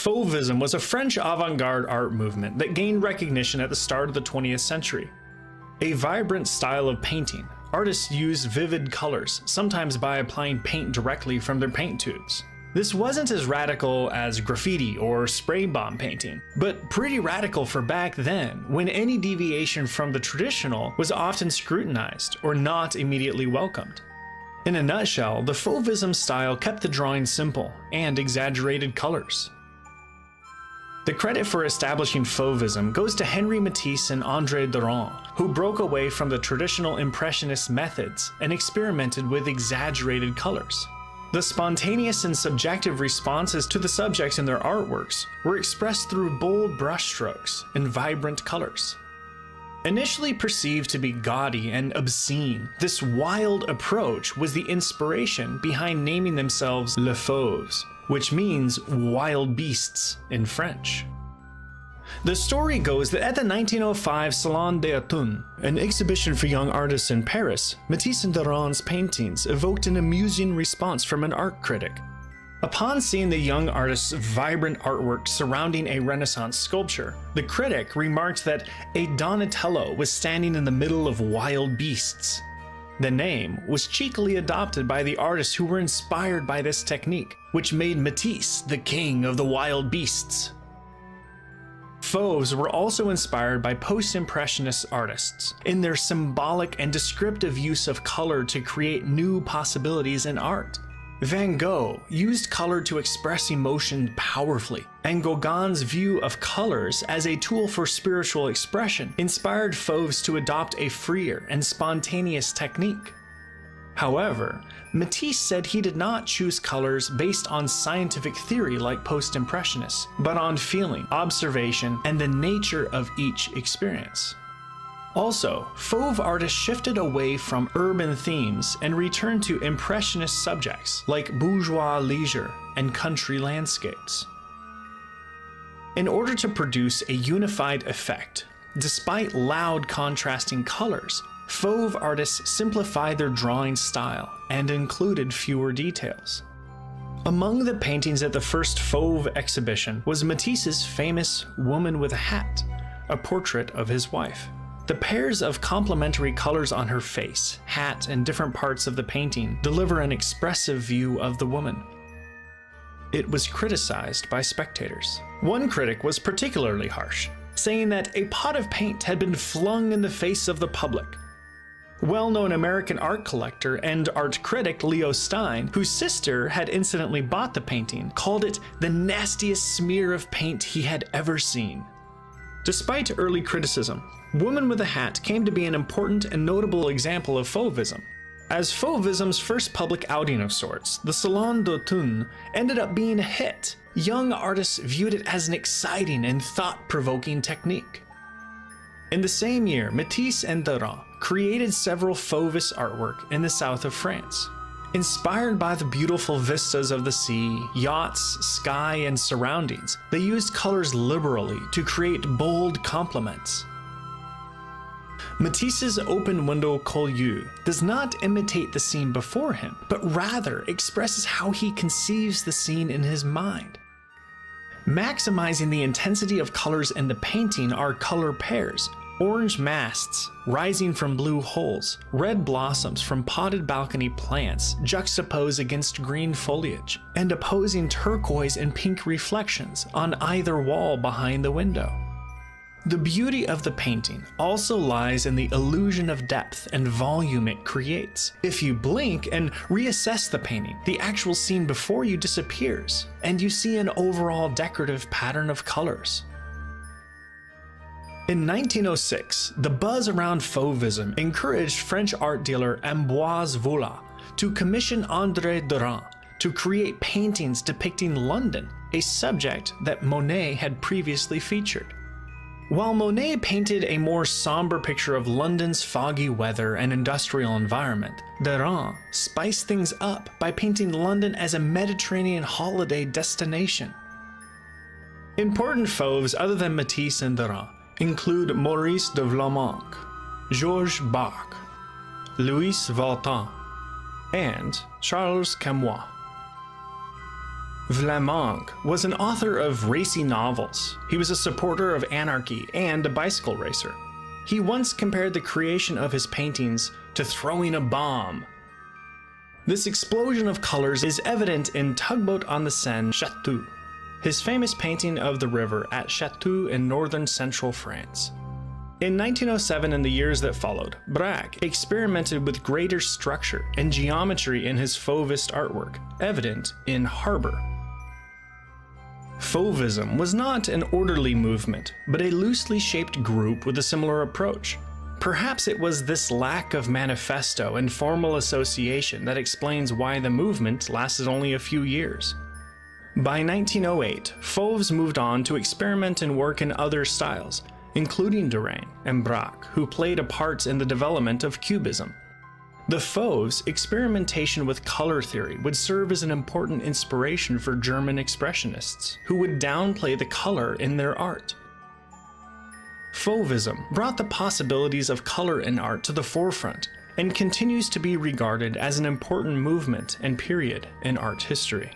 Fauvism was a French avant-garde art movement that gained recognition at the start of the 20th century. A vibrant style of painting, artists used vivid colors, sometimes by applying paint directly from their paint tubes. This wasn't as radical as graffiti or spray bomb painting, but pretty radical for back then, when any deviation from the traditional was often scrutinized or not immediately welcomed. In a nutshell, the Fauvism style kept the drawing simple and exaggerated colors. The credit for establishing Fauvism goes to Henri Matisse and André Derain, who broke away from the traditional Impressionist methods and experimented with exaggerated colors. The spontaneous and subjective responses to the subjects in their artworks were expressed through bold brushstrokes and vibrant colors. Initially perceived to be gaudy and obscene, this wild approach was the inspiration behind naming themselves Les Fauves, which means wild beasts in French. The story goes that at the 1905 Salon d'Automne, an exhibition for young artists in Paris, Matisse and Derain's paintings evoked an amusing response from an art critic. Upon seeing the young artist's vibrant artwork surrounding a Renaissance sculpture, the critic remarked that a Donatello was standing in the middle of wild beasts. The name was cheekily adopted by the artists who were inspired by this technique, which made Matisse the king of the wild beasts. Fauves were also inspired by post-impressionist artists in their symbolic and descriptive use of color to create new possibilities in art. Van Gogh used color to express emotion powerfully, and Gauguin's view of colors as a tool for spiritual expression inspired Fauves to adopt a freer and spontaneous technique. However, Matisse said he did not choose colors based on scientific theory like post-impressionists, but on feeling, observation, and the nature of each experience. Also, Fauve artists shifted away from urban themes and returned to impressionist subjects like bourgeois leisure and country landscapes. In order to produce a unified effect, despite loud contrasting colors, Fauve artists simplified their drawing style and included fewer details. Among the paintings at the first Fauve exhibition was Matisse's famous Woman with a Hat, a portrait of his wife. The pairs of complementary colors on her face, hat, and different parts of the painting deliver an expressive view of the woman. It was criticized by spectators. One critic was particularly harsh, saying that a pot of paint had been flung in the face of the public. Well-known American art collector and art critic Leo Stein, whose sister had incidentally bought the painting, called it the nastiest smear of paint he had ever seen. Despite early criticism, Woman with a Hat came to be an important and notable example of Fauvism. As Fauvism's first public outing of sorts, the Salon d'Automne ended up being a hit. Young artists viewed it as an exciting and thought-provoking technique. In the same year, Matisse and Derain created several Fauvist artwork in the south of France. Inspired by the beautiful vistas of the sea, yachts, sky, and surroundings, they used colors liberally to create bold complements. Matisse's open-window Colleux does not imitate the scene before him, but rather expresses how he conceives the scene in his mind. Maximizing the intensity of colors in the painting are color pairs: orange masts rising from blue holes, red blossoms from potted balcony plants juxtaposed against green foliage, and opposing turquoise and pink reflections on either wall behind the window. The beauty of the painting also lies in the illusion of depth and volume it creates. If you blink and reassess the painting, the actual scene before you disappears, and you see an overall decorative pattern of colors. In 1906, the buzz around Fauvism encouraged French art dealer Ambroise Vola to commission André Derain to create paintings depicting London, a subject that Monet had previously featured. While Monet painted a more somber picture of London's foggy weather and industrial environment, Derain spiced things up by painting London as a Mediterranean holiday destination. Important Fauves other than Matisse and Derain include Maurice de Vlaminck, Georges Bach, Louis Vuitton, and Charles Camois. Vlaminck was an author of racy novels. He was a supporter of anarchy and a bicycle racer. He once compared the creation of his paintings to throwing a bomb. This explosion of colors is evident in Tugboat on the Seine, Chateau, his famous painting of the river at Chateau in northern central France. In 1907 and the years that followed, Braque experimented with greater structure and geometry in his Fauvist artwork, evident in Harbor. Fauvism was not an orderly movement, but a loosely shaped group with a similar approach. Perhaps it was this lack of manifesto and formal association that explains why the movement lasted only a few years. By 1908, Fauves moved on to experiment and work in other styles, including Derain and Braque, who played a part in the development of Cubism. The Fauves' experimentation with color theory would serve as an important inspiration for German expressionists, who would downplay the color in their art. Fauvism brought the possibilities of color in art to the forefront and continues to be regarded as an important movement and period in art history.